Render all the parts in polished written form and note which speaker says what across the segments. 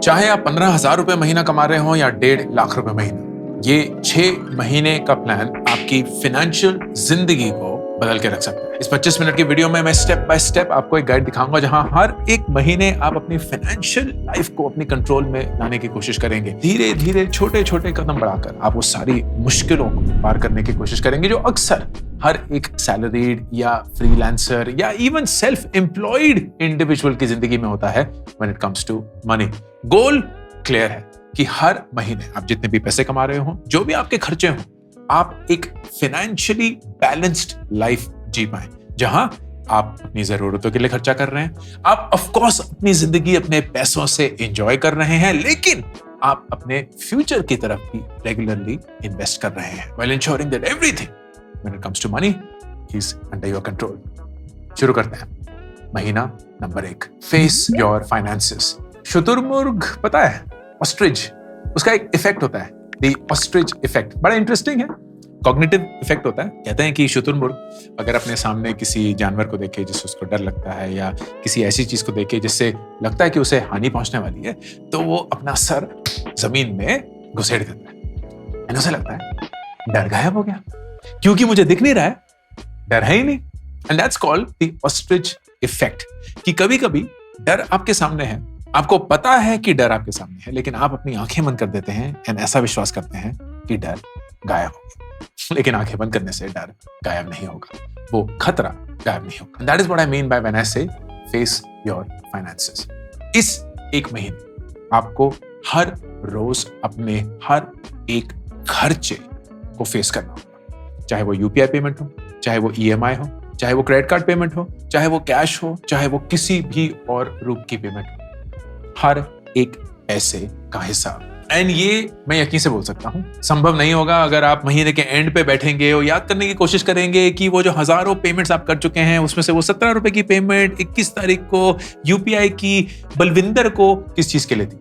Speaker 1: चाहे आप 15,000 रुपए महीना कमा रहे हो या 1.5 लाख रुपए महीना, ये 6 महीने का प्लान आपकी फाइनेंशियल जिंदगी को बदल के रख सकता है। इस 25 मिनट की वीडियो में मैं स्टेप बाय स्टेप आपको एक गाइड दिखाऊंगा जहां हर एक महीने आप अपनी फाइनेंशियल लाइफ को अपनी कंट्रोल में लाने की कोशिश करेंगे। धीरे धीरे छोटे छोटे कदम बढ़ाकर आप वो सारी मुश्किलों को पार करने की कोशिश करेंगे जो अक्सर हर एक सैलरीड या फ्रीलांसर या इवन सेल्फ एम्प्लॉयड इंडिविजुअल की जिंदगी में होता है when it comes to money. Goal clear है कि हर महीने आप जितने भी पैसे कमा रहे हो, जो भी आपके खर्चे हो, आप एक फाइनेंशियली बैलेंस्ड लाइफ जी पाएं, जहां आप अपनी जरूरतों के लिए खर्चा कर रहे हैं, आप ऑफ कोर्स अपनी जिंदगी अपने पैसों से एंजॉय कर रहे हैं, लेकिन आप अपने फ्यूचर की तरफ भी रेगुलरली इन्वेस्ट कर रहे हैं, while ensuring that everything when it comes to money is under your control। शुरू करते हैं। महीना नंबर 1, फेस योर फाइनेंसेस। शुतुरमुर्ग पता है, ऑस्ट्रिच, उसका एक इफेक्ट होता है, द ऑस्ट्रिच इफेक्ट। बड़ा इंटरेस्टिंग है, कॉग्निटिव इफेक्ट होता है। कहते हैं कि शुतुरमुर्ग अगर अपने सामने किसी जानवर को देखे जिससे उसको डर लगता है या किसी ऐसी चीज को देखे जिससे लगता है कि उसे हानि पहुंचने वाली है, तो वो अपना सर जमीन में घुसेड़ देता है। एंड उसे लगता है डर गायब हो गया, क्योंकि मुझे दिख नहीं रहा है, डर है ही नहीं। And that's called the ostrich effect. कि कभी कभी डर आपके सामने है, आपको पता है कि डर आपके सामने है, लेकिन आप अपनी आंखें बंद कर देते हैं एंड ऐसा विश्वास करते हैं कि डर गायब हो गया। लेकिन आंखें बंद करने से डर गायब नहीं होगा, वो खतरा गायब नहीं होगा। That is what I mean by when I से फेस योर फाइनेंसेस। इस एक महीने आपको हर रोज अपने हर एक खर्चे को फेस करना होगा, चाहे वो यूपीआई पेमेंट हो, चाहे वो ईएमआई हो, चाहे वो क्रेडिट कार्ड पेमेंट हो, चाहे वो कैश हो, चाहे वो किसी भी और रूप की पेमेंट हो। हर एक पैसे का हिसाब। एंड ये मैं यकीन से बोल सकता हूं, संभव नहीं होगा अगर आप महीने के एंड पे बैठेंगे और याद करने की कोशिश करेंगे कि वो जो हजारों पेमेंट्स आप कर चुके हैं, उसमें से वो 17 रुपए की पेमेंट 21 तारीख को यूपीआई की बलविंदर को किस चीज के लिए थी,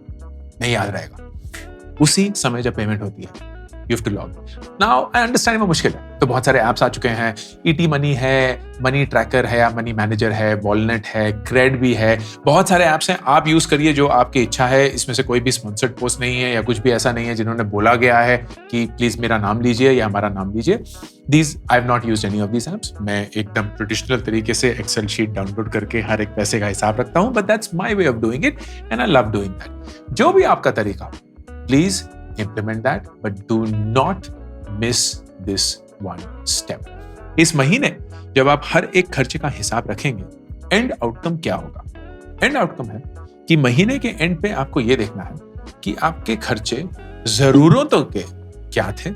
Speaker 1: नहीं याद रहेगा। उसी समय जब पेमेंट होती है, you have to log in। Now I understand वो मुश्किल है, तो बहुत सारे ऐप्स आ चुके हैं, ईटी मनी है, मनी ट्रैकर है या मनी मैनेजर है, वॉलनेट है, क्रेड भी है, बहुत सारे ऐप्स हैं। आप यूज करिए जो आपकी इच्छा है। इसमें से कोई भी स्पॉन्सर्ड पोस्ट नहीं है या कुछ भी ऐसा नहीं है जिन्होंने बोला गया है कि प्लीज मेरा नाम लीजिए या हमारा नाम लीजिए। These I have not used any of these apps। मैं एकदम ट्रेडिशनल तरीके से एक्सेल शीट डाउनलोड करके हर एक पैसे का हिसाब रखता हूँ, but that's my way of doing it and I love doing that। जो भी आपका तरीका हो, please implement that, but do not miss this one step। इस महीने जब आप हर एक खर्चे का हिसाब रखेंगे, एंड आउटकम क्या होगा? एंड आउटकम है कि महीने के एंड पे आपको यह देखना है कि आपके खर्चे जरूरतों के क्या थे,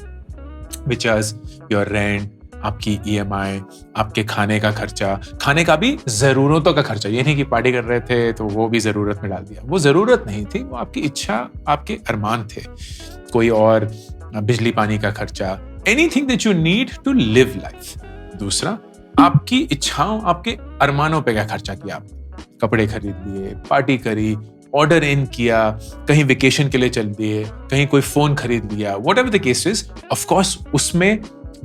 Speaker 1: which is your rent, आपकी ईएमआई, आपके खाने का खर्चा, खाने का भी जरूरतों का खर्चा। ये नहीं कि पार्टी कर रहे थे तो वो भी जरूरत में डाल दिया, वो जरूरत नहीं थी, वो आपकी इच्छा, आपके अरमान थे। कोई और बिजली पानी का खर्चा, anything that you need to live life. दूसरा, आपकी इच्छाओं, आपके अरमानों पे क्या खर्चा किया आपने? कपड़े खरीद लिए, पार्टी करी, ऑर्डर इन किया, कहीं वेकेशन के लिए चल दिए, कहीं कोई फोन खरीद लिया, whatever the case is. Of course उसमें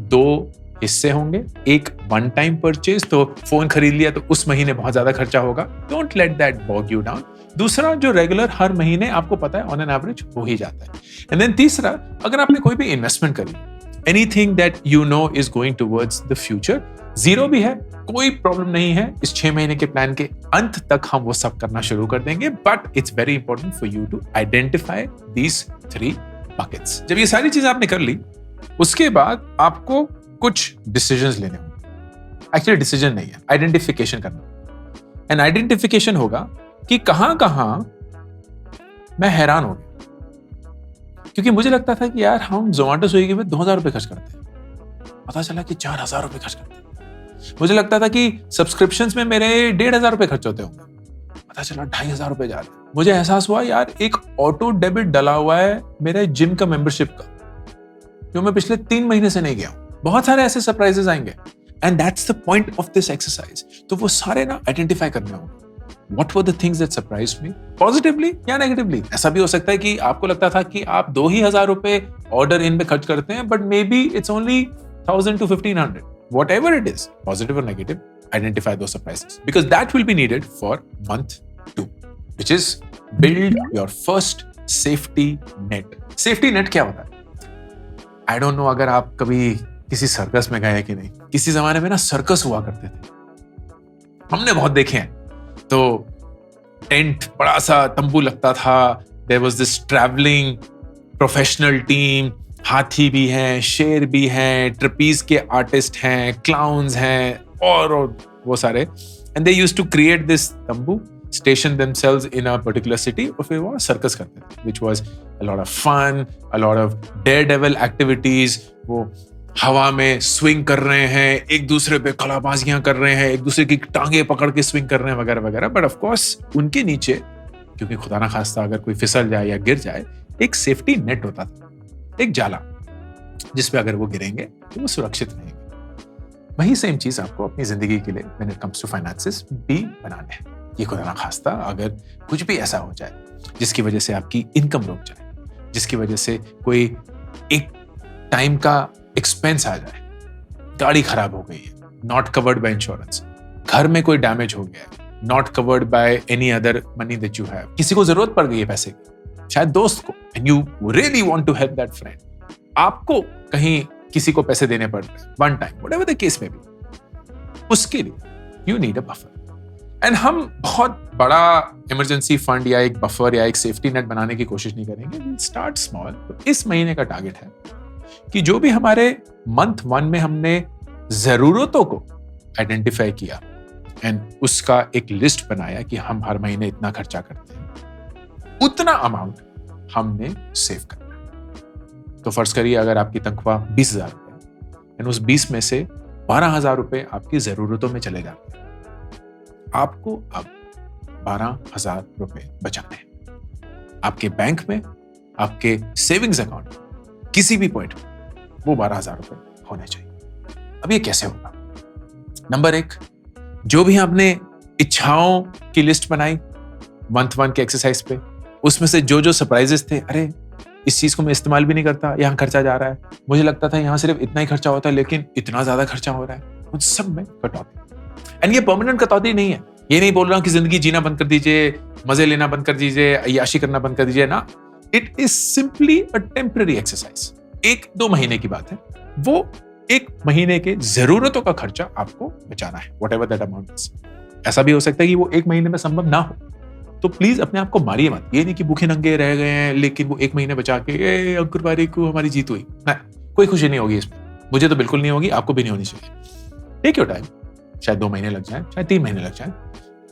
Speaker 1: 2 हिस्से होंगे, एक वन टाइम परचेज, तो फोन खरीद लिया तो उस महीने बहुत ज्यादा खर्चा होगा, don't let that bog you down. दूसरा, जो रेगुलर हर महीने आपको पता है ऑन एन एवरेज हो ही जाता है। एंड देन तीसरा, अगर आपने कोई भी इन्वेस्टमेंट करी, anything that you know is going towards the future, zero भी है, कोई प्रॉब्लम नहीं है। इस 6 महीने के प्लान के अंत तक हम वो सब करना शुरू कर देंगे, but it's very important for you to identify these 3 buckets. जब ये सारी चीजें आपने कर ली, उसके बाद आपको कुछ डिसीजंस लेने होंगे। एक्चुअली डिसीजन नहीं है, आइडेंटिफिकेशन करना। एंड आइडेंटिफिकेशन होगा कि कहां मैं हैरान हो गया, क्योंकि मुझे लगता था कि यार हम जोमेटो स्विगी में 2000 रुपए खर्च करते हैं, पता चला कि 4000 रुपए खर्च करते हैं। मुझे लगता था कि सब्सक्रिप्शंस में मेरे 1500 रुपए खर्च होते होंगे, पता चला 2500 रुपए जा रहे हैं। मुझे एहसास हुआ यार एक ऑटो डेबिट डला हुआ है मेरे जिम का मेंबरशिप का, जो मैं पिछले 3 महीने से नहीं गया हूं। बहुत सारे ऐसे सरप्राइजेस आएंगे, and that's the point of this exercise. तो वो सारे ना आइडेंटिफाई करने होंगे। What were the things that surprised me? Positively या negatively? ऐसा भी हो सकता है कि आपको लगता था कि आप 2,000 रुपए ऑर्डर इन में खर्च करते हैं, but maybe it's only 1,000 to 1,500. Whatever it is, positive or negative, identify those surprises because that will be needed for month 2, which is Build your first safety net. Safety net क्या होता है? I don't know अगर आप कभी किसी circus में गए हैं कि नहीं. किसी जमाने में ना सर्कस हुआ करते थे. हमने बहुत देखे हैं. तो टेंट, बड़ा सा तंबू लगता था. There was this traveling professional team. हाथी भी हैं, शेर भी हैं, ट्रपीज के आर्टिस्ट हैं, क्लाउन्स हैं और वो सारे. And they used to create this तंबू, station themselves in a particular city और फिर वो सर्कस करते थे, which was a lot of fun, a lot of daredevil activities. वो हवा में स्विंग कर रहे हैं, एक दूसरे पे कलाबाजियां कर रहे हैं, एक दूसरे की टांगे पकड़ के स्विंग कर रहे हैं वगैरह वगैरह. बट ऑफ कोर्स उनके नीचे, क्योंकि खुदा ना खास्ता अगर कोई फिसल जाए या गिर जाए, एक सेफ्टी नेट होता था, एक जाला, जिसपे अगर वो गिरेंगे तो वो सुरक्षित रहेंगे. वही सेम चीज आपको अपनी जिंदगी के लिए when it comes to finances भी बनाने हैं. ये खुदा ना खास्ता अगर कुछ भी ऐसा हो जाए जिसकी वजह से आपकी इनकम रुक जाए, जिसकी वजह से कोई एक टाइम का एक्सपेंस आ जाए, गाड़ी खराब हो गई है, नॉट कवर्ड बाय इंश्योरेंस, घर में कोई डैमेज हो गया है, not covered by any other money that you have, किसी को जरूरत पड़ गई है पैसे की, शायद दोस्त को, and you really want to help that friend, आपको कहीं किसी को पैसे देने पड़ रहे हैं one time, whatever the case में भी, उसके लिए you need a buffer. And हम बहुत बड़ा इमरजेंसी फंड या एक बफर या एक सेफ्टी नेट बनाने की कोशिश नहीं करेंगे. We start small. तो इस महीने का टारगेट है कि जो भी हमारे मंथ 1 में हमने जरूरतों को आइडेंटिफाई किया एंड उसका एक लिस्ट बनाया कि हम हर महीने इतना खर्चा करते हैं, उतना अमाउंट हमने सेव करना. तो फर्ज करिए अगर आपकी तनख्वाह 20,000 रुपए एंड उस 20 में से 12,000 रुपए आपकी जरूरतों में चले जाते हैं, आपको अब 12,000 रुपए बचाने हैं. आपके बैंक में, आपके सेविंग्स अकाउंट में, किसी भी पॉइंट में वो 12,000 रुपए होने चाहिए. अब ये कैसे होगा? नंबर 1, जो भी आपने इच्छाओं की लिस्ट बनाई मंथ 1 के एक्सरसाइज पे, उसमें से जो जो सरप्राइजेस थे, अरे इस चीज को मैं इस्तेमाल भी नहीं करता, यहाँ खर्चा जा रहा है, मुझे लगता था यहाँ सिर्फ इतना ही खर्चा होता है लेकिन इतना ज्यादा खर्चा हो रहा है, उन सब में कटौती. एंड ये परमानेंट कटौती नहीं है. ये नहीं बोल रहा हूं कि जिंदगी जीना बंद कर दीजिए, मजे लेना बंद कर दीजिए, अय्याशी करना बंद कर दीजिए ना. It is simply a temporary exercise. 1-2 महीने की बात है. वो 1 महीने के जरूरतों का खर्चा आपको बचाना है, व्हाटएवर दैट अमाउंट इज. ऐसा भी हो सकता है कि वो 1 महीने में संभव ना हो, तो प्लीज अपने आप को मारिए मत. ये नहीं कि भूखे नंगे रह गए हैं लेकिन वो 1 महीने बचा के अंकुर बारी को हमारी जीत हुई. ना, कोई खुशी नहीं होगी इसमें. मुझे तो बिल्कुल नहीं होगी, आपको भी नहीं होनी चाहिए. Take your time. शायद 2 महीने लग जाए, शायद 3 महीने लग जाए,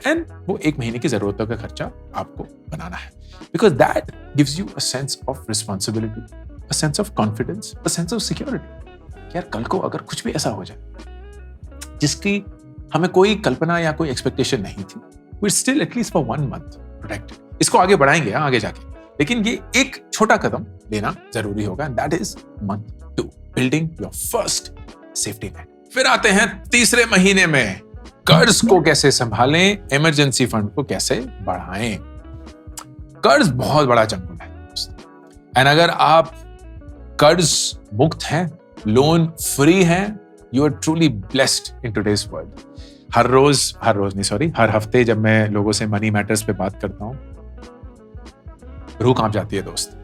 Speaker 1: एंड वो 1 महीने की जरूरतों का खर्चा आपको बनाना है. Because that gives you a sense of responsibility, a sense of confidence, a sense of security. यार कल को अगर कुछ भी ऐसा हो जाए जिसकी हमें कोई कल्पना या कोई एक्सपेक्टेशन नहीं थी, we still at least for 1 month protected. इसको आगे बढ़ाएंगे आगे जाके, लेकिन ये एक छोटा कदम लेना जरूरी होगा. And that is month 2, building your first safety net. फिर आते हैं तीसरे महीने में, कर्ज को कैसे संभालें, इमरजेंसी फंड को कैसे बढ़ाएं. कर्ज बहुत बड़ा चंगुल है एंड अगर आप कर्ज मुक्त हैं, लोन फ्री हैं, you are truly blessed in today's world. हर हफ्ते जब मैं लोगों से मनी मैटर्स पे बात करता हूं, रूह कांप जाती है दोस्त.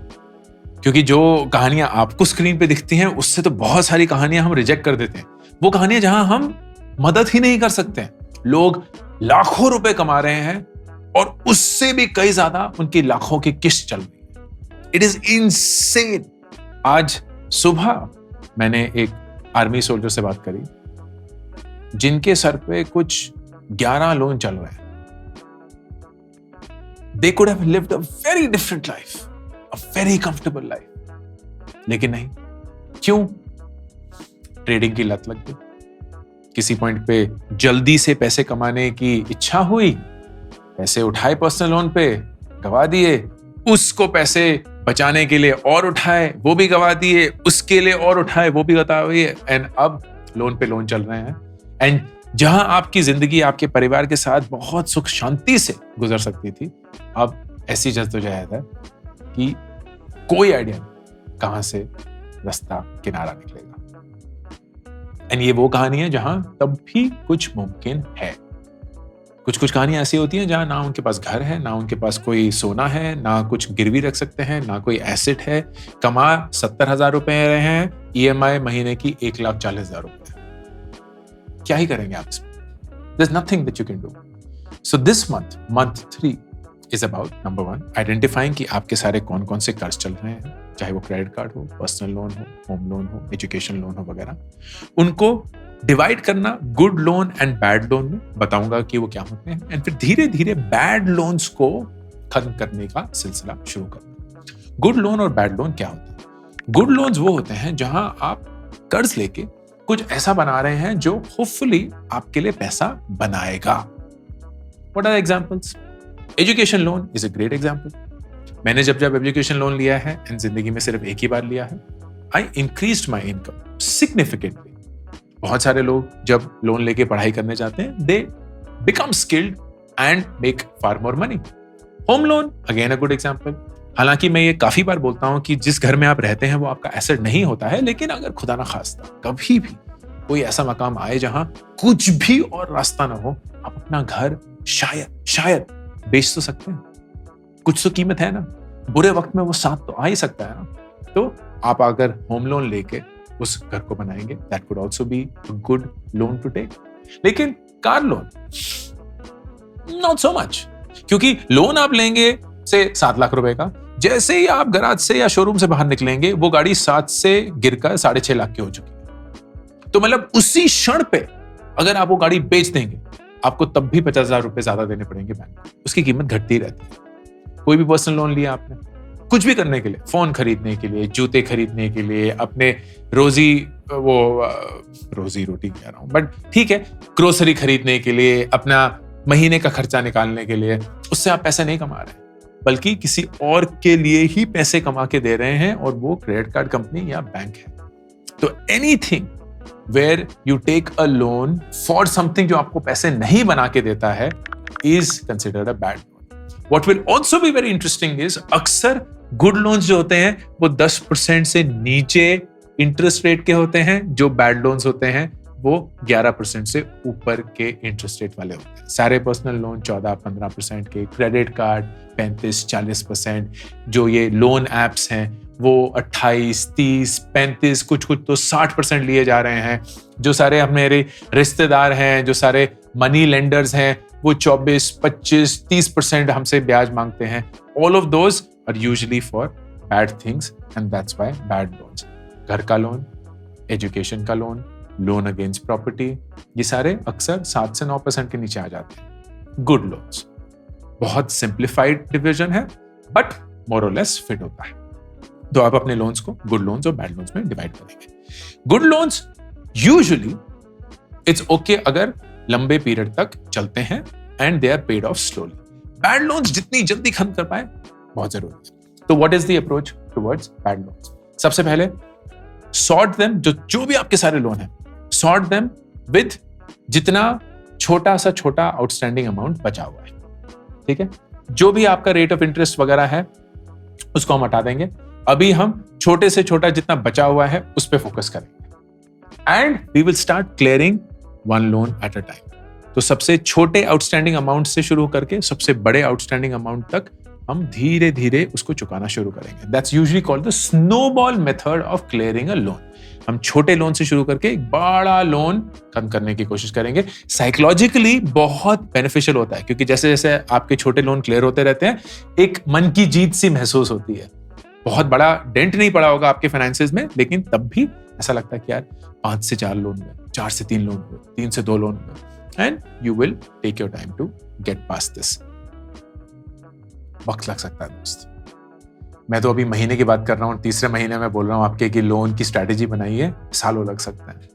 Speaker 1: क्योंकि जो कहानियां आपको स्क्रीन पे दिखती हैं उससे तो बहुत सारी कहानियां हम रिजेक्ट कर देते हैं. वो कहानियां जहां हम मदद ही नहीं कर सकते हैं. लोग लाखों रुपए कमा रहे हैं और उससे भी कई ज्यादा उनकी लाखों की किस्त चल रही है. It is insane. आज सुबह मैंने एक आर्मी सोल्जर से बात करी जिनके सर पे कुछ 11 लोन चल रहे हैं. They could have lived a very different life, a very comfortable life. लेकिन नहीं. क्यों? ट्रेडिंग की लत लग गई. किसी पॉइंट पे जल्दी से पैसे कमाने की इच्छा हुई, पैसे उठाए पर्सनल लोन पे, गवा दिए. उसको पैसे बचाने के लिए और उठाए, वो भी गवा दिए. उसके लिए और उठाए, वो भी गवा दिए. एंड अब लोन पे लोन चल रहे हैं. एंड जहां आपकी जिंदगी आपके परिवार के साथ बहुत सुख शांति से गुजर सकती थी, अब ऐसी जद्दोजहद है कि कोई आइडिया नहीं कहां से रास्ता किनारा निकलेगा. एंड ये वो कहानी है जहां तब भी कुछ मुमकिन है. कुछ कुछ कहानियां ऐसी होती हैं जहां ना उनके पास घर है, ना उनके पास कोई सोना है, ना कुछ गिरवी रख सकते हैं, ना कोई एसेट है, कमा 70,000 रुपए रहे हैं, EMI महीने की 1,40,000 रुपए। क्या ही करेंगे आप इसमें? There's nothing that you can do. So this month 3 is about number 1, identifying कि आपके सारे कौन कौन से कर्ज चल रहे हैं, चाहे वो क्रेडिट कार्ड हो, पर्सनल लोन हो, होम लोन हो, एजुकेशन लोन हो वगैरह, उनको डिवाइड करना good loan and bad loan में, बताऊंगा कि वो क्या होते हैं, एंड फिर धीरे धीरे बैड लोन्स को खत्म करने का सिलसिला शुरू करना। गुड लोन और बैड लोन क्या होते हैं? गुड लोन्स वो होते हैं जहां आप कर्ज लेके कुछ ऐसा बना रहे हैं जो होपफुली आपके लिए पैसा बनाएगा। What are the examples? Education loan is a great example. मैंने जब एजुकेशन लोन लिया है एंड जिंदगी में सिर्फ एक ही बार लिया है, आई इंक्रीज्ड माई इनकम सिग्निफिकेंटली। बहुत सारे लोग जब लोन लेके पढ़ाई करने जाते हैं, they become skilled and make far more money. Home loan again a good example. हालांकि मैं ये काफी बार बोलता हूं कि जिस घर में आप रहते हैं वो आपका एसेट नहीं होता है, लेकिन अगर खुदा ना खास्ता कभी भी कोई ऐसा मकाम आए जहां कुछ भी और रास्ता ना हो, आप अपना घर शायद बेच तो सकते हैं। कुछ तो कीमत है ना, बुरे वक्त में वो साथ तो आ ही सकता है ना। तो आप अगर होम लोन लेके उस घर को बनाएंगे, that could also be a good loan to take. लेकिन car loan not so much, क्योंकि लोन आप लेंगे से 7 लाख रुपए का, जैसे ही आप गैराज से या शोरूम से बाहर निकलेंगे वो गाड़ी 7 से गिरकर 6.5 लाख की हो चुकी है। तो मतलब उसी क्षण पे अगर आप वो गाड़ी बेच देंगे, आपको तब भी 50,000 रुपए ज्यादा देने पड़ेंगे बैंक को, उसकी कीमत घटती रहती है। कोई भी पर्सनल लोन लिया आपने कुछ भी करने के लिए, फोन खरीदने के लिए, जूते खरीदने के लिए, अपने रोजी रोटी कह रहा हूं बट ठीक है, ग्रोसरी खरीदने के लिए, अपना महीने का खर्चा निकालने के लिए, उससे आप पैसे नहीं कमा रहे, बल्कि किसी और के लिए ही पैसे कमा के दे रहे हैं, और वो क्रेडिट कार्ड कंपनी या बैंक है। तो anything where you take a loan for something जो आपको पैसे नहीं बना के देता है is considered a bad loan. What will also be very interesting is, अक्सर गुड लोन्स जो होते हैं वो 10% से नीचे इंटरेस्ट रेट के होते हैं, जो बैड लोन्स होते हैं वो 11% से ऊपर के इंटरेस्ट रेट वाले होते हैं। सारे पर्सनल लोन 14-15% के, क्रेडिट कार्ड 35-40%, जो ये लोन एप्स हैं वो 28, 30, 35, कुछ तो 60% लिए जा रहे हैं। जो सारे हमारे रिश्तेदार हैं, जो सारे मनी लेंडर्स हैं, वो 24, 25, 30% हमसे ब्याज मांगते हैं। All of those are usually for bad things and that's why bad loans. घर का लोन, एजुकेशन का लोन, लोन अगेंस्ट प्रॉपर्टी, ये सारे अक्सर 7 से 9% के नीचे आ जाते हैं। गुड लोन्स बहुत सिंप्लीफाइड डिवीजन है बट मोर और लेस फिट होता है। तो आप अपने लोन्स को गुड लोन्स और बैड लोन्स में डिवाइड करेंगे। Good loans usually it's okay अगर लंबे पीरियड तक चलते हैं and they are paid off slowly. Bad loans जितनी जल्दी खत्म कर पाए बहुत जरूरी है। तो what is the approach towards bad loans? सबसे पहले सॉर्ट देम, जो भी आपके सारे लोन है, सॉर्ट देम विद जितना छोटा आउटस्टैंडिंग अमाउंट बचा हुआ है। ठीक है, जो भी आपका रेट ऑफ इंटरेस्ट वगैरह है उसको हम हटा देंगे। अभी हम छोटे से छोटा जितना बचा हुआ है उस पे फोकस करेंगे and we will start clearing one loan at a time. तो सबसे छोटे आउटस्टैंडिंग अमाउंट से शुरू करके सबसे बड़े आउटस्टैंडिंग अमाउंट तक हम धीरे धीरे उसको चुकाना शुरू करेंगे। That's usually called the snowball method of clearing a loan. हम छोटे लोन से शुरू करके एक बड़ा लोन कम करने की कोशिश करेंगे। साइकोलॉजिकली बहुत बेनिफिशियल होता है, क्योंकि जैसे जैसे आपके छोटे लोन क्लियर होते रहते हैं, एक मन की जीत सी महसूस होती है। बहुत बड़ा डेंट नहीं पड़ा होगा आपके फाइनेंसेस में, लेकिन तब भी ऐसा लगता है कि यार 5 से 4 लोन हुए, 4 से 3 लोन हुए, 3 से 2 लोन हुए, and you will take your time to get past this. वक्त लग सकता है दोस्त। मैं तो अभी महीने की बात कर रहा हूँ, तीसरे महीने में बोल रहा हूँ आपके कि लोन की स्ट्रैटेजी बनाइए, सालों लग सकता है।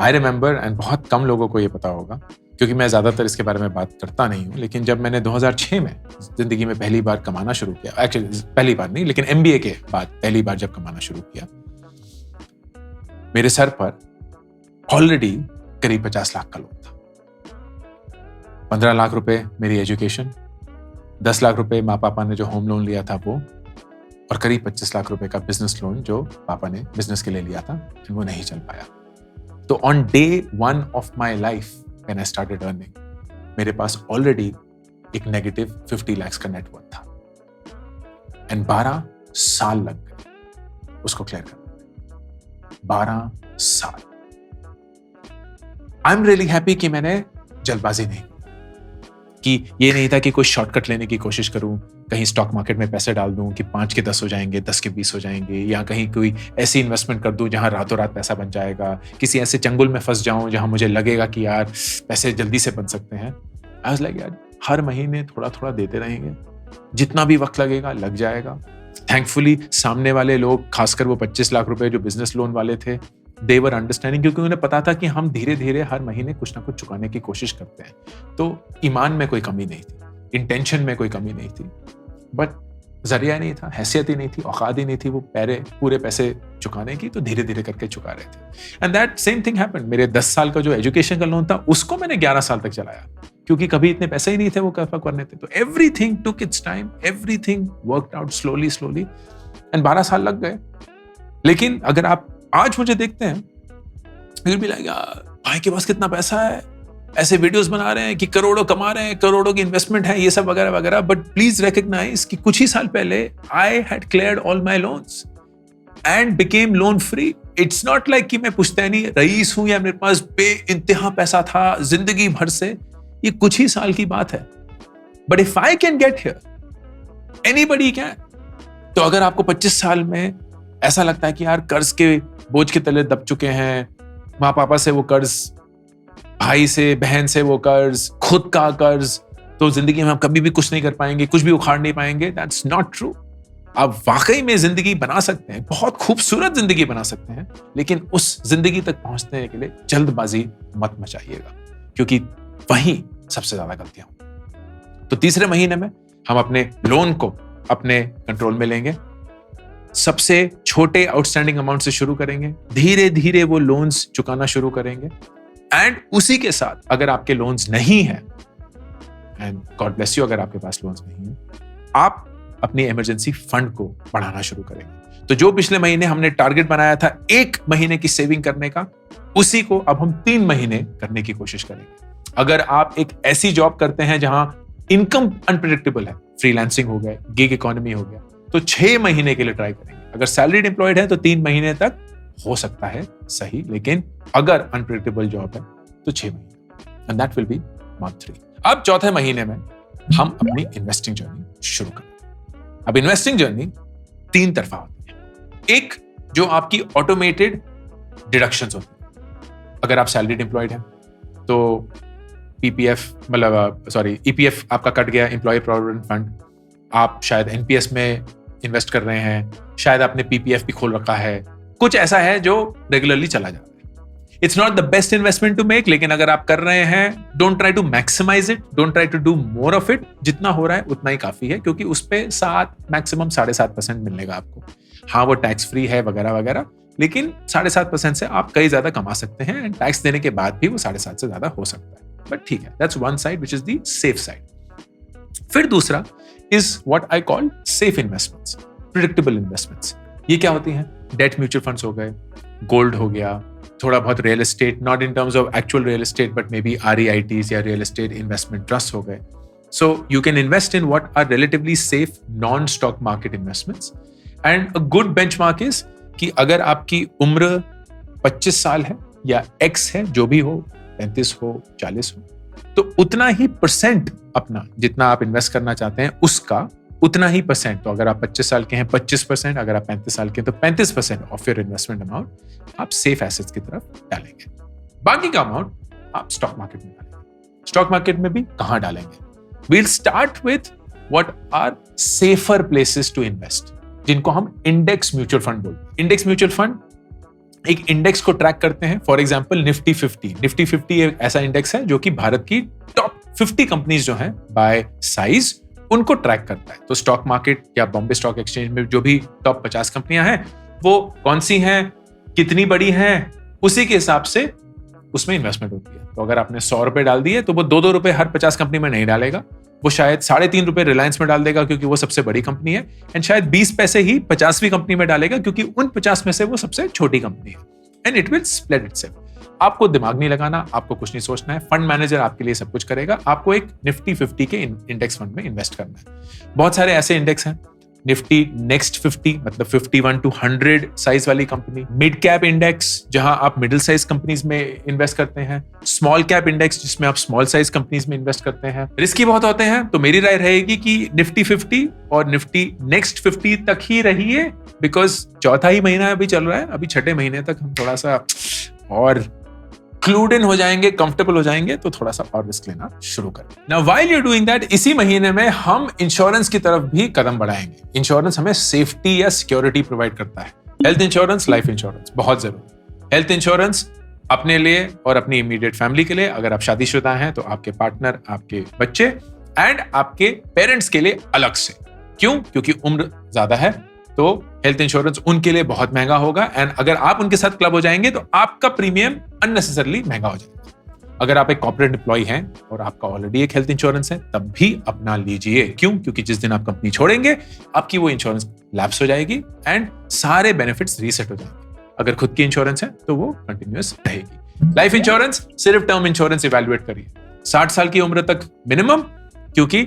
Speaker 1: आई रिमेंबर, एंड बहुत कम लोगों को ये पता होगा क्योंकि मैं ज्यादातर इसके बारे में बात करता नहीं हूँ, लेकिन जब मैंने 2006 में जिंदगी में पहली बार कमाना शुरू किया, एक्चुअली पहली बार नहीं लेकिन MBA के बाद पहली बार जब कमाना शुरू किया, मेरे सर पर ऑलरेडी करीब 50 लाख का लोन था। 15 लाख रुपए मेरी एजुकेशन, 10 लाख रुपए माँ पापा ने जो होम लोन लिया था वो, और करीब 25 लाख रुपए का बिजनेस लोन जो पापा ने बिजनेस के लिए लिया था, वो नहीं चल पाया। तो on day 1 of my life when I started earning, मेरे पास ऑलरेडी एक नेगेटिव 50 लाख का नेटवर्थ था एंड 12 साल लग गए उसको क्लियर करने। 12 साल। आई एम रियली हैप्पी कि मैंने जल्दबाजी नहीं, कि ये नहीं था कि कोई शॉर्टकट लेने की कोशिश करूं, कहीं स्टॉक मार्केट में पैसे डाल दूं कि 5 के 10 हो जाएंगे, 10 के 20 हो जाएंगे, या कहीं कोई ऐसी इन्वेस्टमेंट कर दूं जहां रातों रात पैसा बन जाएगा, किसी ऐसे चंगुल में फंस जाऊं जहां मुझे लगेगा कि यार पैसे जल्दी से बन सकते हैं। आई वाज लाइक यार हर महीने थोड़ा थोड़ा देते रहेंगे, जितना भी वक्त लगेगा लग जाएगा। थैंकफुली सामने वाले लोग, खासकर वो 25 लाख रुपए जो बिजनेस लोन वाले थे, दे वर अंडरस्टैंडिंग, क्योंकि उन्हें पता था कि हम धीरे धीरे हर महीने कुछ ना कुछ चुकाने की कोशिश करते हैं। तो ईमान में कोई कमी नहीं थी, इंटेंशन में कोई कमी नहीं थी, बट जरिया नहीं था, हैसियत ही नहीं थी, औकात ही नहीं थी वो पूरे पैसे चुकाने की, तो धीरे धीरे करके चुका रहे थे। And that same thing happened. मेरे 10 साल का जो एजुकेशन का लोन था उसको मैंने 11 साल तक चलाया, क्योंकि कभी इतने पैसे ही नहीं थे वो करने थे। तो everything took its time, everything worked out slowly and 12 साल लग गए। लेकिन अगर आप आज मुझे देखते हैं, you'll be like, भाई के पास कितना पैसा है, ऐसे वीडियोस बना रहे हैं कि करोड़ों कमा रहे हैं, करोड़ों की इन्वेस्टमेंट है, ये सब वगैरह वगैरह। बट प्लीज रिकॉग्नाइज कि कुछ ही साल पहले I had cleared all my loans and became loan free. It's not like कि मैं पुश्तैनी रईस हूं या मेरे पास बेइंतहा पैसा था जिंदगी भर से। ये कुछ ही साल की बात है। But if I can get here, anybody can. तो अगर आपको 25 साल में ऐसा लगता है कि यार कर्ज के बोझ के तले दब चुके हैं, माँ पापा से वो कर्ज, भाई से बहन से वो कर्ज, खुद का कर्ज, तो जिंदगी में हम कभी भी कुछ नहीं कर पाएंगे, कुछ भी उखाड़ नहीं पाएंगे, दैट्स नॉट ट्रू। आप वाकई में जिंदगी बना सकते हैं, बहुत खूबसूरत जिंदगी बना सकते हैं, लेकिन उस जिंदगी तक पहुंचने के लिए जल्दबाजी मत मचाइएगा, क्योंकि वहीं सबसे ज्यादा गलतियां होंगी। तो तीसरे महीने में हम अपने लोन को अपने कंट्रोल में लेंगे, सबसे छोटे आउटस्टैंडिंग अमाउंट से शुरू करेंगे, धीरे धीरे वो लोन्स चुकाना शुरू करेंगे। एंड उसी के साथ अगर आपके लोन्स नहीं है, एंड गॉड ब्लेस यू अगर आपके पास लोन्स नहीं है, आप अपनी इमरजेंसी फंड को बढ़ाना शुरू करेंगे। तो जो पिछले महीने हमने टारगेट बनाया था 1 महीने की सेविंग करने का, उसी को अब हम 3 महीने करने की कोशिश करेंगे। अगर आप एक ऐसी जॉब करते हैं जहां इनकम अनप्रेडिक्टेबल है, फ्रीलांसिंग हो गया, गिग इकोनॉमी हो गया, तो 6 महीने के लिए ट्राई करेंगे। अगर सैलरीड एम्प्लॉयड है तो 3 महीने तक हो सकता है सही, लेकिन अगर अनप्रेडिक्टेबल जॉब है तो 6 महीने, and that will be month 3। अब चौथे महीने में हम अपनी इन्वेस्टिंग जर्नी शुरू करेंगे। अब इन्वेस्टिंग जर्नी 3 तरफा होती है। एक जो आपकी ऑटोमेटेड डिडक्शंस होती है। अगर आप सैलरीड एम्प्लॉयड हैं तो पीपीएफ ईपीएफ आपका कट गया, एम्प्लॉय प्रोविडेंट फंड, आप शायद एनपीएस में इन्वेस्ट कर रहे हैं, शायद आपने पीपीएफ भी खोल रखा है, कुछ ऐसा है जो रेगुलरली चला जा रहा है। It's not the best investment to make, लेकिन अगर आप कर रहे हैं, don't try to maximise it, don't try to do more of it. जितना हो रहा है उतना ही काफी है, क्योंकि उस पे 7 मैक्सिमम 7.5% मिलेगा आपको। हाँ, वो टैक्स फ्री है वगैरह वगैरह, लेकिन 7.5% से आप कई ज्यादा कमा सकते हैं, एंड टैक्स देने के बाद भी वो 7.5 से ज्यादा हो सकता है। बट ठीक है, that's one side which is the safe side. फिर दूसरा is what I call safe investments, predictable investments. ये क्या होती हैं? डेट म्यूचुअल फंड्स हो गए, गोल्ड हो गया, थोड़ा बहुत real estate, not in terms of actual real estate but may be REITs या रियल एस्टेट इन्वेस्टमेंट ट्रस्ट हो गए। So you can invest in what are relatively safe non stock market investments. And a good benchmark is कि अगर आपकी उम्र 25 साल है या X है, जो भी हो, 35 हो, 40 हो, तो उतना ही % अपना जितना आप इन्वेस्ट करना चाहते हैं उसका उतना ही %। तो अगर आप 25 साल के हैं 25%, अगर आप 35 साल के हैं तो 35% ऑफ योर इन्वेस्टमेंट अमाउंट आप सेफ एसेट्स की तरफ डालेंगे। बाकी का अमाउंट आप स्टॉक मार्केट में डालेंगे। स्टॉक मार्केट में भी कहां डालेंगे? We'll start with what are safer places to invest, जिनको हम इंडेक्स म्यूचुअल फंड बोलते हैं। इंडेक्स म्यूचुअल फंड एक इंडेक्स को ट्रैक करते हैं। फॉर एग्जांपल निफ्टी 50 एक ऐसा इंडेक्स है जो कि भारत की टॉप 50 कंपनीज जो हैं बाय साइज, उनको ट्रैक करता है। तो स्टॉक मार्केट या बॉम्बे स्टॉक एक्सचेंज में जो भी टॉप 50 कंपनियां हैं वो कौन सी हैं, कितनी बड़ी हैं, उसी के हिसाब से उसमें इन्वेस्टमेंट होती है। तो अगर आपने 100 रुपए डाल दिए तो वो 2-2 रुपए हर 50 कंपनी में नहीं डालेगा, वो शायद 3.5 रुपए रिलायंस में डाल देगा क्योंकि वो सबसे बड़ी कंपनी है, एंड शायद 20 पैसे ही 50वीं कंपनी में डालेगा क्योंकि उन 50 में से वो सबसे छोटी कंपनी है, and it will split itself. आपको दिमाग नहीं लगाना, आपको कुछ नहीं सोचना है, फंड मैनेजर आपके लिए सब कुछ करेगा। आपको एक निफ्टी 50 के इंडेक्स फंड में इन्वेस्ट करना है। बहुत सारे ऐसे इंडेक्स हैं, निफ्टी नेक्स्ट 50 मतलब 51 to 100 साइज वाली कंपनी, मिड कैप इंडेक्स जहां आप मिडिल साइज कंपनीज में इन्वेस्ट करते हैं, स्मॉल कैप इंडेक्स जिसमें आप स्मॉल साइज कंपनीज में इन्वेस्ट करते हैं। रिस्की बहुत होते हैं, तो मेरी राय रहेगी कि निफ्टी 50 और निफ्टी नेक्स्ट 50 तक ही रहिए, बिकॉज चौथा ही महीना अभी चल रहा है, अभी छठे महीने तक हम थोड़ा सा और क्लूड इन हो जाएंगे, कंफर्टेबल हो जाएंगे, तो थोड़ा सा और रिस्क लेना शुरू करें। Now while you are doing that, इसी महीने में हम इंश्योरेंस की तरफ भी कदम बढ़ाएंगे। इंश्योरेंस हमें सेफ्टी या सिक्योरिटी प्रोवाइड करता है। हेल्थ इंश्योरेंस, लाइफ इंश्योरेंस बहुत जरूरी। हेल्थ इंश्योरेंस अपने लिए और अपनी इमीडिएट फैमिली के लिए, अगर आप शादीशुदा हैं तो आपके पार्टनर, आपके बच्चे एंड आपके पेरेंट्स के लिए अलग से। क्यों? क्योंकि उम्र ज्यादा है, तो हेल्थ इंश्योरेंस उनके लिए बहुत महंगा होगा, एंड अगर आप उनके साथ क्लब हो जाएंगे तो आपका प्रीमियम अननेसेसरली महंगा हो जाएगा। अगर आप एक कॉर्पोरेट एम्प्लॉय हैं और आपका ऑलरेडी एक हेल्थ इंश्योरेंस है, तब भी अपना लीजिए। क्यों? क्योंकि जिस दिन आप कंपनी छोड़ेंगे आपकी वो इंश्योरेंस लैप्स हो जाएगी एंड सारे बेनिफिट्स रीसेट हो जाएंगे। अगर खुद की इंश्योरेंस है तो वो कंटिन्यूअस रहेगी। लाइफ इंश्योरेंस सिर्फ टर्म इंश्योरेंस इवैल्यूएट करिए 60 साल की उम्र तक मिनिमम, क्योंकि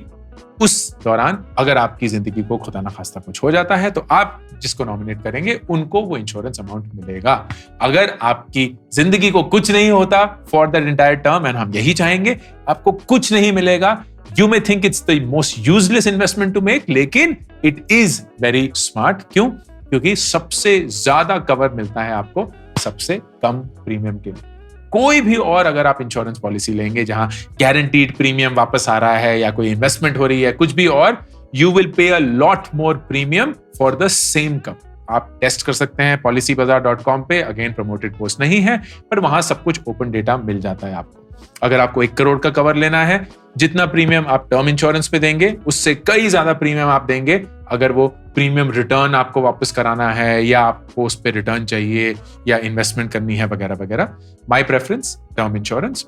Speaker 1: उस दौरान अगर आपकी जिंदगी को खुदा ना खास्ता कुछ हो जाता है तो आप जिसको नॉमिनेट करेंगे उनको वो इंश्योरेंस अमाउंट मिलेगा। अगर आपकी जिंदगी को कुछ नहीं होता for that entire term, and हम यही चाहेंगे, आपको कुछ नहीं मिलेगा, you may think it's the most useless investment to make, लेकिन इट इज वेरी स्मार्ट। क्यों? क्योंकि सबसे ज्यादा कवर मिलता है आपको सबसे कम प्रीमियम के लिए। कोई भी और अगर आप इंश्योरेंस पॉलिसी लेंगे जहां गारंटीड प्रीमियम वापस आ रहा है या कोई इन्वेस्टमेंट हो रही है, कुछ भी और, you will pay a lot more premium for the same cover. आप टेस्ट कर सकते हैं policybazaar.com पे, अगेन प्रमोटेड पोस्ट नहीं है, पर वहां सब कुछ ओपन डेटा मिल जाता है आपको। अगर आपको 1 करोड़ का कवर लेना है, जितना प्रीमियम आप टर्म इंश्योरेंस पे देंगे उससे कई ज्यादा प्रीमियम आप देंगे अगर वो प्रीमियम रिटर्न आपको वापस कराना है या आपको उस पे रिटर्न चाहिए या इन्वेस्टमेंट करनी है वगैरह वगैरह। My preference term insurance,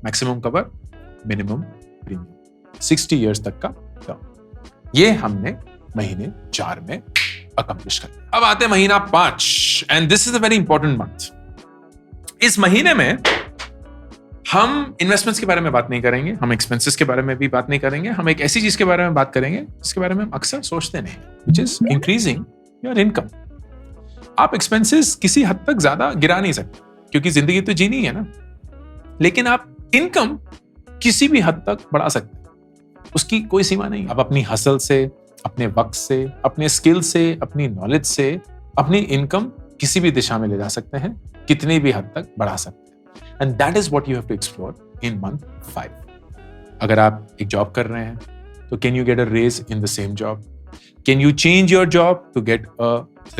Speaker 1: maximum cover, minimum premium, 60 years तक का टर्म। ये हमने महीने 4 में अकम्प्लिश कर लिया। अब आते हैं महीना 5, and this is a very important month. इस महीने में हम इन्वेस्टमेंट्स के बारे में बात नहीं करेंगे, हम एक्सपेंसेस के बारे में भी बात नहीं करेंगे, हम एक ऐसी चीज के बारे में बात करेंगे जिसके बारे में हम अक्सर सोचते नहीं, which is increasing your income. आप एक्सपेंसेस किसी हद तक ज्यादा गिरा नहीं सकते क्योंकि जिंदगी तो जीनी है ना, लेकिन आप इनकम किसी भी हद तक बढ़ा सकते हैं, उसकी कोई सीमा नहीं। आप अपनी हसल से, अपने वक्त से, अपने स्किल से, अपनी नॉलेज से अपनी इनकम किसी भी दिशा में ले जा सकते हैं, कितनी भी हद तक बढ़ा सकते हैं। And that is what you have to explore in month 5. अगर आप एक जॉब कर रहे हैं तो can you get a raise in the same job? Can you change your job to get a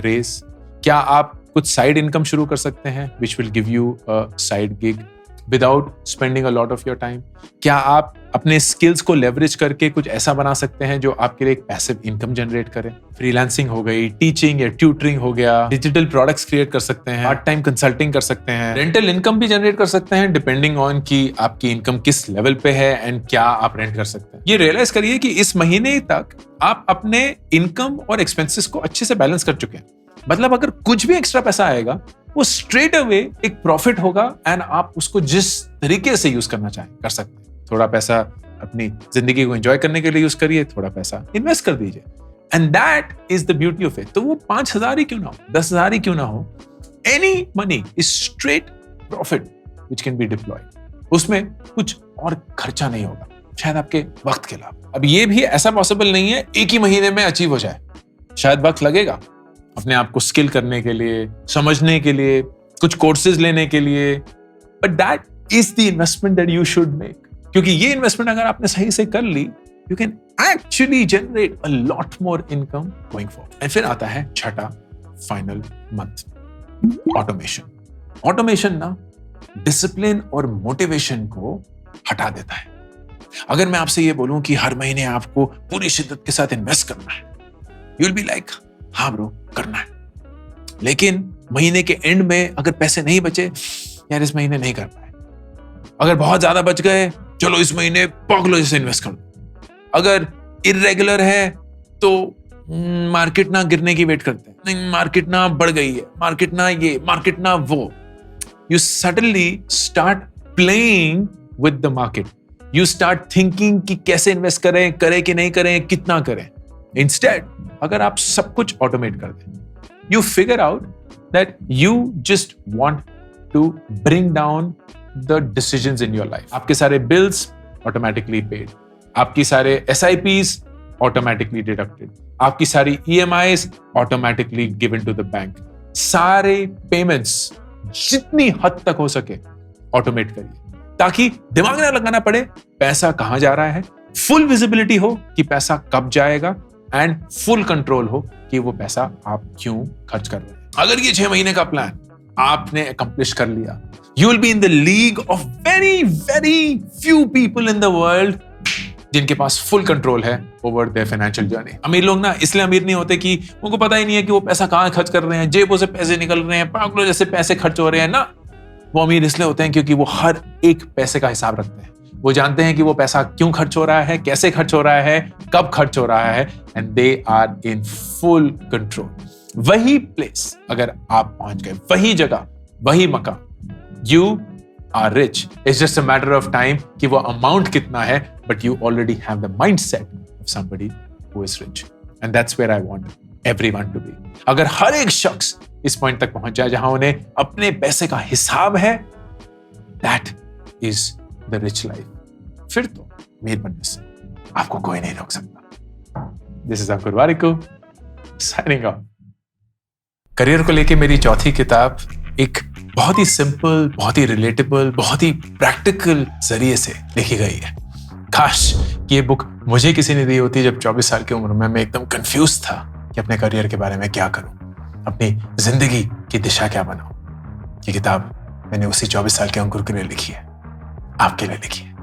Speaker 1: raise? क्या आप कुछ साइड इनकम शुरू कर सकते हैं which will give you a side gig without spending a lot of your time? क्या आप अपने स्किल्स को लेवरेज करके कुछ ऐसा बना सकते हैं जो आपके लिए एक पैसिव इनकम जनरेट करे? फ्रीलांसिंग हो गई, टीचिंग या ट्यूटरिंग हो गया, डिजिटल प्रोडक्ट्स क्रिएट कर सकते हैं, पार्ट टाइम कंसल्टिंग कर सकते हैं, रेंटल इनकम भी जनरेट कर सकते हैं डिपेंडिंग ऑन कि आपकी इनकम किस लेवल पे है एंड क्या आप रेंट कर सकते हैं। ये रियलाइज करिए कि इस महीने तक आप अपने इनकम और एक्सपेंसेस को अच्छे से बैलेंस कर चुके हैं। मतलब अगर कुछ भी एक्स्ट्रा पैसा आएगा वो स्ट्रेट अवे एक प्रॉफिट होगा एंड आप उसको जिस तरीके से यूज करना चाहें कर सकते हैं। थोड़ा पैसा अपनी जिंदगी को एंजॉय करने के लिए यूज करिए, थोड़ा पैसा इन्वेस्ट कर दीजिए, and that is the beauty of it. तो वो 5,000 ही क्यों ना हो, 10,000 ही क्यों ना हो, any money is straight profit which can be diploid. उसमें कुछ और खर्चा नहीं होगा, शायद आपके वक्त के अलावा। अब ये भी ऐसा पॉसिबल नहीं है एक ही महीने में अचीव हो जाए, शायद वक्त लगेगा अपने आप को स्किल करने के लिए, समझने के लिए, कुछ कोर्सेज लेने के लिए, but that is the investment that you should make. क्योंकि ये इन्वेस्टमेंट अगर आपने सही से कर ली, you can actually generate a lot more income going forward. And फिर आता है छठा फाइनल मंथ, ऑटोमेशन। ऑटोमेशन ना डिसिप्लिन और मोटिवेशन को हटा देता है। अगर मैं आपसे ये बोलूं कि हर महीने आपको पूरी शिद्दत के साथ इन्वेस्ट करना है, यू विल बी लाइक हाँ ब्रो करना है, लेकिन महीने के एंड में अगर पैसे नहीं बचे, यार इस महीने नहीं कर पाए, अगर बहुत ज्यादा बच गए, चलो इस महीने पागलों जैसे इन्वेस्ट कर दो, अगर इर्रेगुलर है तो मार्केट ना गिरने की वेट करते हैं, नहीं मार्केट ना बढ़ गई है, मार्केट ना ये, मार्केट ना वो, you suddenly start playing with the market. You start thinking कि कैसे इन्वेस्ट करें कि नहीं करें, कितना करें. Instead, अगर आप सब कुछ ऑटोमेट कर दें, you figure out that you just want to bring down the decisions in your life. आपके सारे bills automatically paid, आपकी सारे SIPs automatically deducted, आपकी सारी EMIs automatically given to the bank. सारे payments जितनी हद तक हो सके ऑटोमेट करिए, ताकि दिमाग ना लगाना पड़े पैसा कहां जा रहा है, फुल विजिबिलिटी हो कि पैसा कब जाएगा, एंड फुल कंट्रोल हो कि वो पैसा आप क्यों खर्च कर रहे हैं. अगर ये 6 महीने का प्लान आपने अकम्प्लिश कर लिया, you will be in the league of very very few people in the world जिनके पास फुल कंट्रोल है ओवर देयर फाइनेंशियल जर्नी. अमीर लोग ना इसलिए अमीर नहीं होते कि उनको पता ही नहीं है कि वो पैसा कहां खर्च कर रहे हैं, जेबों से पैसे निकल रहे हैं, पागलों जैसे पैसे खर्च हो रहे हैं. ना, वो अमीर इसलिए होते हैं क्योंकि वो हर एक पैसे का हिसाब रखते हैं. वो जानते हैं कि वो पैसा क्यों खर्च हो रहा है, कैसे खर्च हो रहा है, कब खर्च हो रहा है, and they are in full control. वही प्लेस अगर आप पहुंच गए, वही जगह, वही मकाम, you are rich. It's just a matter of time कि वो अमाउंट कितना है, but you already have the mindset of somebody who is rich, and that's where I want everyone to be. अगर हर एक शख्स इस पॉइंट तक पहुंच जाए जहां उन्हें अपने पैसे का हिसाब है, that is the rich life. फिर तो अमीर बनने से आपको कोई नहीं रोक सकता. This is Ankur Warikoo signing off. Career को लेके मेरी चौथी किताब एक बहुत ही सिंपल, बहुत ही रिलेटेबल, बहुत ही प्रैक्टिकल जरिए से लिखी गई है. काश कि ये बुक मुझे किसी ने दी होती जब 24 साल की उम्र में मैं एकदम कंफ्यूज था कि अपने करियर के बारे में क्या करूं, अपनी जिंदगी की दिशा क्या बनाऊं. ये किताब मैंने उसी 24 साल के अंकुर के लिए लिखी है, आपके लिए लिखी है.